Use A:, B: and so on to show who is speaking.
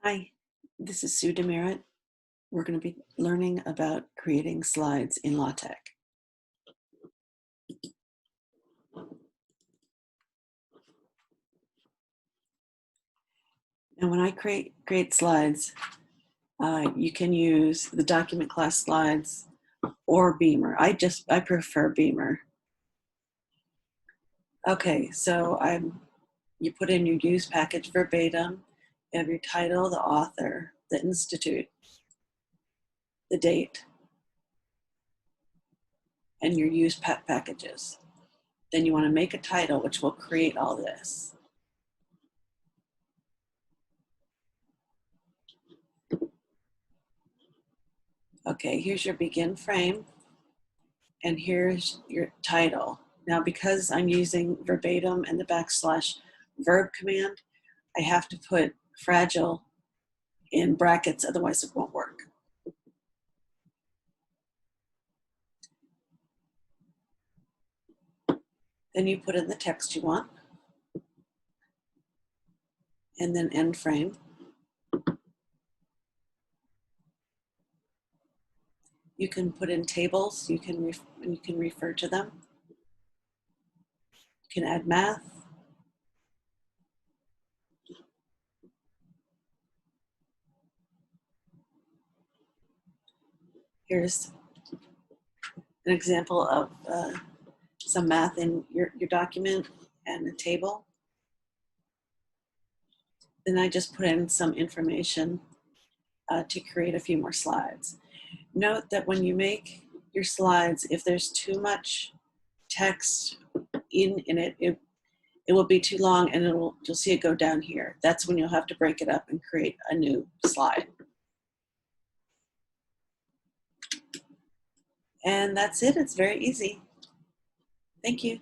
A: Hi, this is Sue DeMeritt. We're going to be learning about creating slides in LaTeX. And when I create slides, you can use the document class slides or Beamer. I prefer Beamer. Okay, so you put in your use package verbatim. You have your title, the author, the institute, the date, and your use packages. Then you want to make a title, which will create all this. Okay, here's your begin frame, and here's your title. Now, because I'm using verbatim and the \verb command, I have to put fragile in brackets, otherwise it won't work. Then you put in the text you want, and then end frame. You can put in tables, you can refer to them. You can add math. Here's an example of some math in your document and a table. Then I just put in some information to create a few more slides. Note that when you make your slides, if there's too much text in it, it will be too long, and you'll see it go down here. That's when you'll have to break it up and create a new slide. And that's it. It's very easy. Thank you.